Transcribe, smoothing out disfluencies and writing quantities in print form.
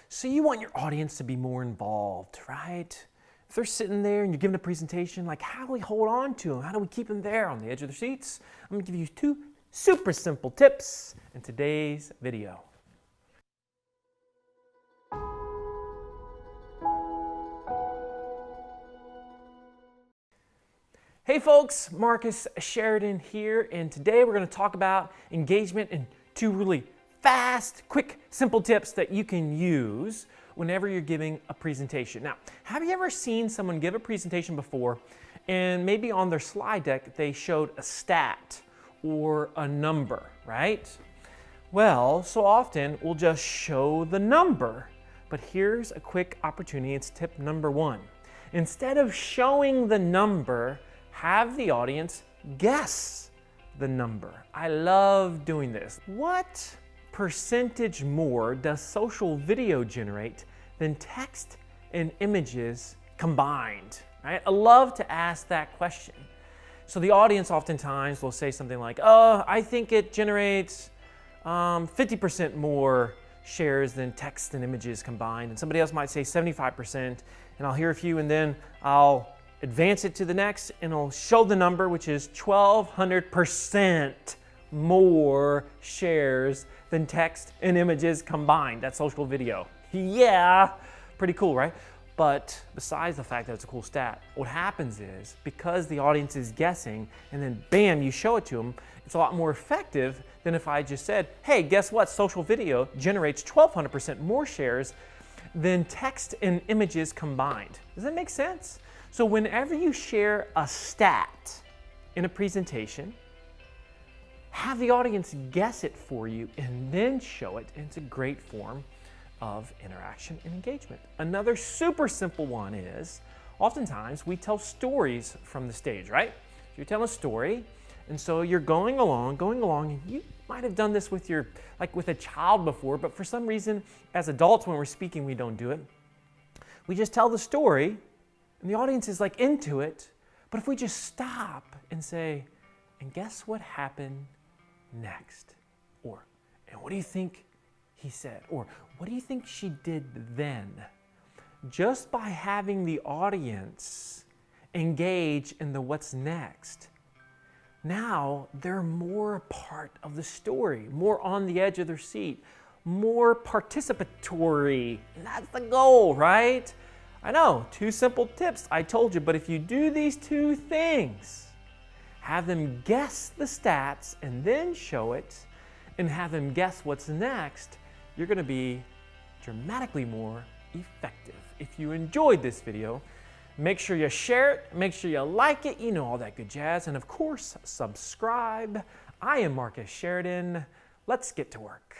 So you want your audience to be more involved, right? If they're sitting there and you're giving a presentation, like how do we hold on to them? How do we keep them there on the edge of their seats? I'm going to give you 2 super simple tips in today's video. Hey folks, Marcus Sheridan here, and today we're going to talk about engagement and 2 really fast, quick, simple tips that you can use whenever you're giving a presentation. Now, have you ever seen someone give a presentation before and maybe on their slide deck they showed a stat or a number, right? Well, so often we'll just show the number, but here's a quick opportunity. It's tip number 1. Instead of showing the number, have the audience guess the number. I love doing this. What percentage more does social video generate than text and images combined? Right? I love to ask that question. So the audience oftentimes will say something like, oh, I think it generates 50% more shares than text and images combined. And somebody else might say 75%, and I'll hear a few, and then I'll advance it to the next, and I'll show the number, which is 1,200% more shares than text and images combined. That's social video. Yeah, pretty cool, right? But besides the fact that it's a cool stat, what happens is, because the audience is guessing, and then bam, you show it to them, it's a lot more effective than if I just said, hey, guess what? Social video generates 1,200% more shares than text and images combined. Does that make sense? So whenever you share a stat in a presentation, have the audience guess it for you and then show it. It's a great form of interaction and engagement. Another super simple one is, oftentimes we tell stories from the stage, right? You're telling a story, and so you're going along, and you might have done this with with a child before, but for some reason, as adults, when we're speaking, we don't do it. We just tell the story, and the audience is like into it, but if we just stop and say, and guess what happened next? Or, and what do you think he said? Or, what do you think she did then? Just by having the audience engage in the what's next, now they're more a part of the story, more on the edge of their seat, more participatory. And that's the goal, right? I know, 2 simple tips, I told you, but if you do these 2 things, have them guess the stats and then show it, and have them guess what's next, you're going to be dramatically more effective. If you enjoyed this video, make sure you share it, make sure you like it, you know all that good jazz, and of course, subscribe. I am Marcus Sheridan. Let's get to work.